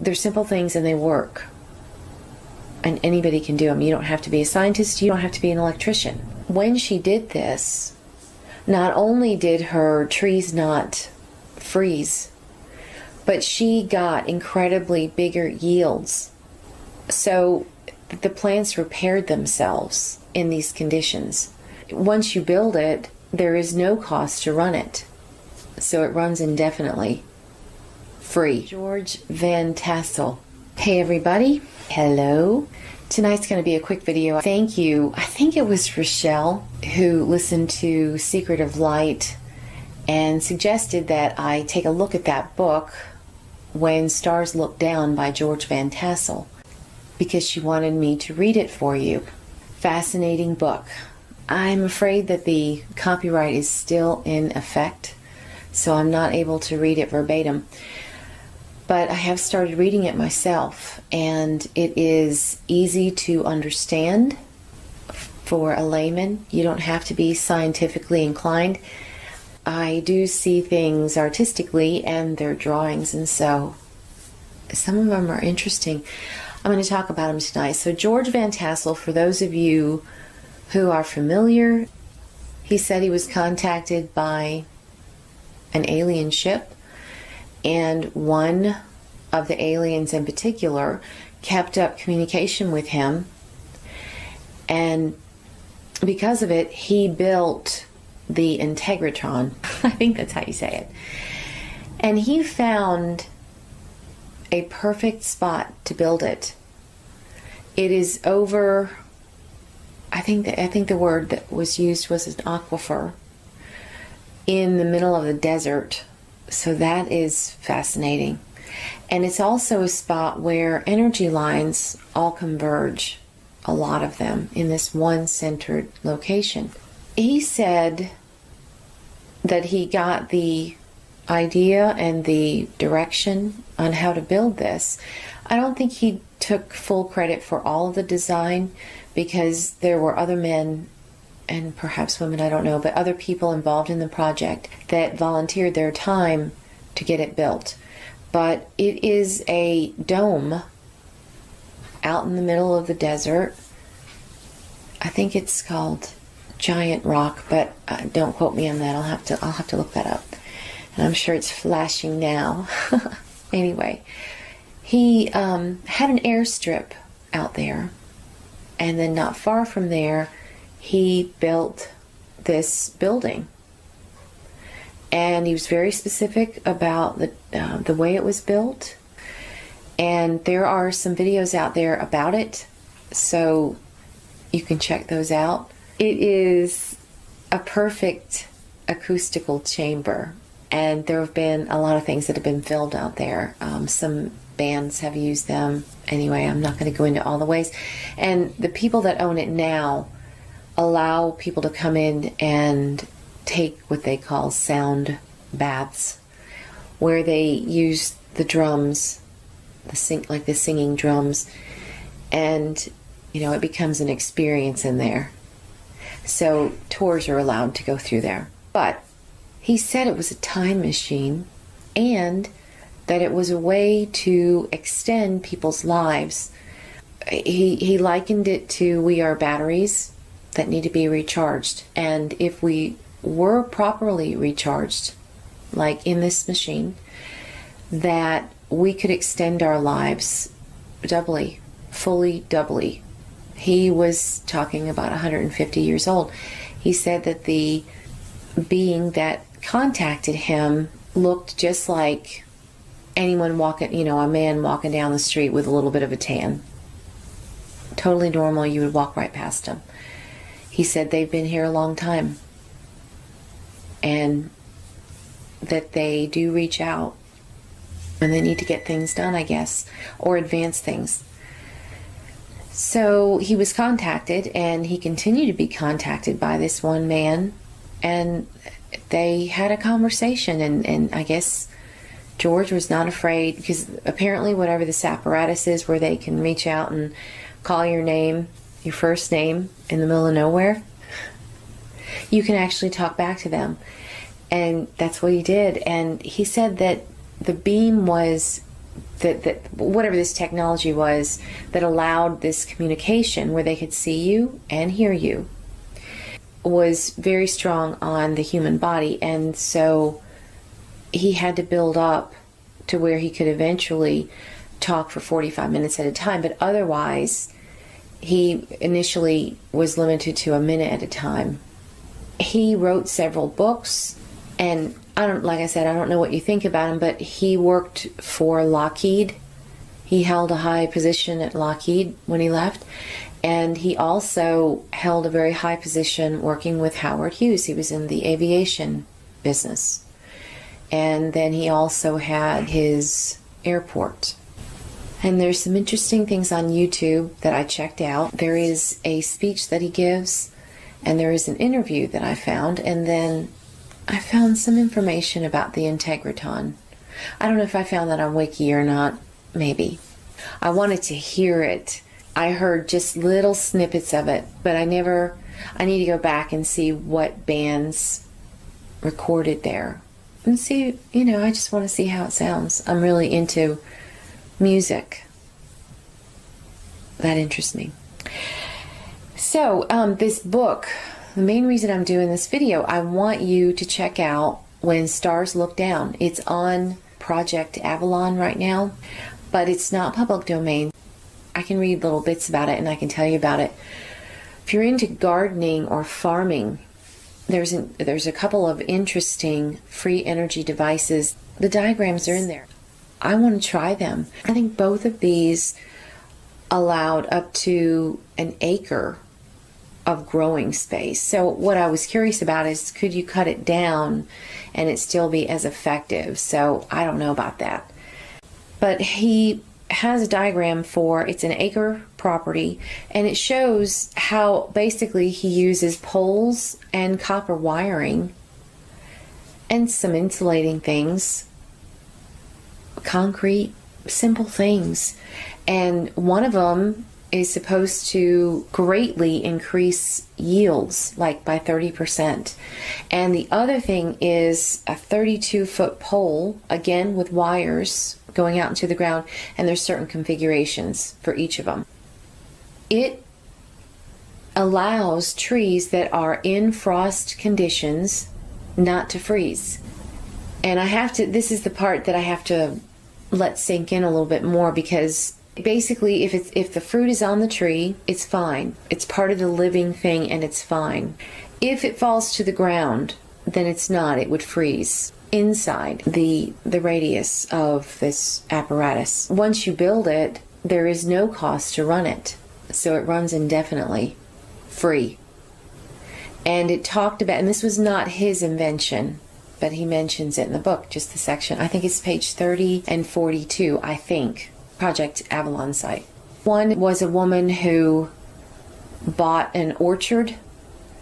they're simple things and they work. And anybody can do them. You don't have to be a scientist. You don't have to be an electrician. When she did this, not only did her trees not freeze, but she got incredibly bigger yields. So the plants repaired themselves in these conditions. Once you build it, there is no cost to run it. So it runs indefinitely, free. George Van Tassel. Hey everybody. Hello. Tonight's going to be a quick video. Thank you. I think it was Rochelle who listened to Secret of Light and suggested that I take a look at that book, When Stars Look Down by George Van Tassel, because she wanted me to read it for you. Fascinating book. I'm afraid that the copyright is still in effect, so I'm not able to read it verbatim. But I have started reading it myself, and it is easy to understand for a layman. You don't have to be scientifically inclined. I do see things artistically, and they're drawings, and so some of them are interesting. I'm going to talk about them tonight. So George Van Tassel, for those of you who are familiar, he said he was contacted by an alien ship, and one of the aliens in particular kept up communication with him, and because of it, he built the Integratron. I think that's how you say it. And he found a perfect spot to build it. It is over, I think the word that was used was an aquifer in the middle of the desert. So that is fascinating. And it's also a spot where energy lines all converge, a lot of them, in this one centered location. He said that he got the idea and the direction on how to build this. I don't think he took full credit for all of the design, because there were other men and perhaps women, I don't know, but other people involved in the project that volunteered their time to get it built. But it is a dome out in the middle of the desert. I think it's called Giant Rock, but don't quote me on that. I'll have to look that up. And I'm sure it's flashing now. Anyway, he had an airstrip out there, and then not far from there, he built this building. And he was very specific about the way it was built. And there are some videos out there about it, so you can check those out. It is a perfect acoustical chamber, and there have been a lot of things that have been filmed out there. Some bands have used them. Anyway, I'm not going to go into all the ways. And the people that own it now allow people to come in and take what they call sound baths, where they use the drums, like the singing drums, and it becomes an experience in there. So tours are allowed to go through there. But he said it was a time machine, and that it was a way to extend people's lives. He likened it to, we are batteries that need to be recharged, and if we were properly recharged, like in this machine, that we could extend our lives doubly, fully doubly. He was talking about 150 years old. He said that the being that contacted him looked just like anyone walking, a man walking down the street with a little bit of a tan. Totally normal, you would walk right past him. He said they've been here a long time, and that they do reach out, and they need to get things done, I guess, or advance things. So he was contacted, and he continued to be contacted by this one man, and they had a conversation, and I guess George was not afraid, because apparently whatever this apparatus is where they can reach out and call your name, your first name, in the middle of nowhere, you can actually talk back to them. And that's what he did. And he said that the beam was that whatever this technology was that allowed this communication where they could see you and hear you was very strong on the human body. And so he had to build up to where he could eventually talk for 45 minutes at a time. But otherwise, he initially was limited to a minute at a time. He wrote several books, and like I said, I don't know what you think about him, but he worked for Lockheed. He held a high position at Lockheed when he left, and he also held a very high position working with Howard Hughes. He was in the aviation business. And then he also had his airport. And there's some interesting things on YouTube that I checked out. There is a speech that he gives, and there is an interview that I found, and then I found some information about the Integratron. I don't know if I found that on Wiki or not, maybe. I wanted to hear it. I heard just little snippets of it, but I need to go back and see what bands recorded there. And see, I just want to see how it sounds. I'm really into music. That interests me. So, this book, the main reason I'm doing this video, I want you to check out When Stars Look Down. It's on Project Avalon right now, but it's not public domain. I can read little bits about it and I can tell you about it. If you're into gardening or farming, there's a couple of interesting free energy devices. The diagrams are in there. I want to try them. I think both of these allowed up to an acre of growing space. So what I was curious about is, could you cut it down and it still be as effective? So I don't know about that. But he has a diagram for, it's an acre property, and it shows how basically he uses poles and copper wiring and some insulating things, concrete, simple things. And one of them is supposed to greatly increase yields, like by 30%. And the other thing is a 32-foot pole, again with wires going out into the ground, and there's certain configurations for each of them. It allows trees that are in frost conditions not to freeze. And this is the part that I have to let sink in a little bit more, because basically if the fruit is on the tree, it's fine. It's part of the living thing and it's fine. If it falls to the ground, then it's not. It would freeze inside the radius of this apparatus. Once you build it, there is no cost to run it. So it runs indefinitely, free. And it talked about, and this was not his invention, but he mentions it in the book, just the section. I think it's page 30 and 42, I think. Project Avalon site. One was a woman who bought an orchard.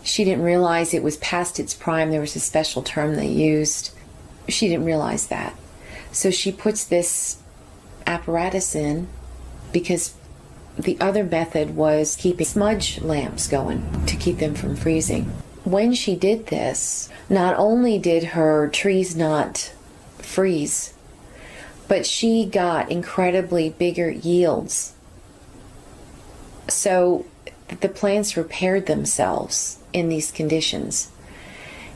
She didn't realize it was past its prime. There was a special term they used. She didn't realize that. So she puts this apparatus in, because the other method was keeping smudge lamps going to keep them from freezing. When she did this, not only did her trees not freeze, but she got incredibly bigger yields. So the plants repaired themselves in these conditions.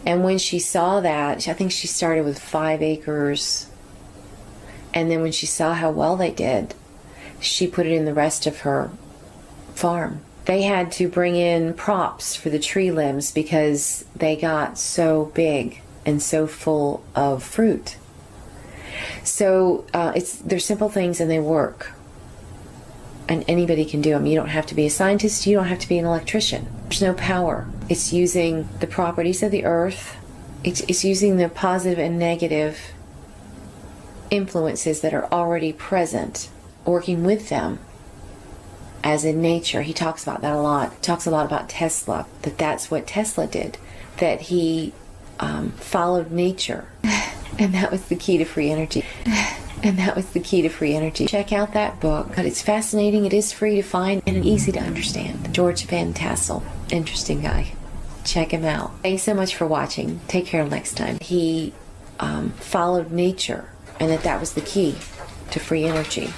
And when she saw that, I think she started with 5 acres. And then when she saw how well they did, she put it in the rest of her farm. They had to bring in props for the tree limbs because they got so big and so full of fruit. So they're simple things and they work. And anybody can do them. You don't have to be a scientist. You don't have to be an electrician. There's no power. It's using the properties of the earth. It's using the positive and negative influences that are already present, working with them, as in nature. He talks about that a lot. He talks a lot about Tesla, that's what Tesla did, that he followed nature. And that was the key to free energy. Check out that book. But it's fascinating. It is free to find and easy to understand. George Van Tassel. Interesting guy. Check him out. Thanks so much for watching. Take care next time. He followed nature, and that was the key to free energy.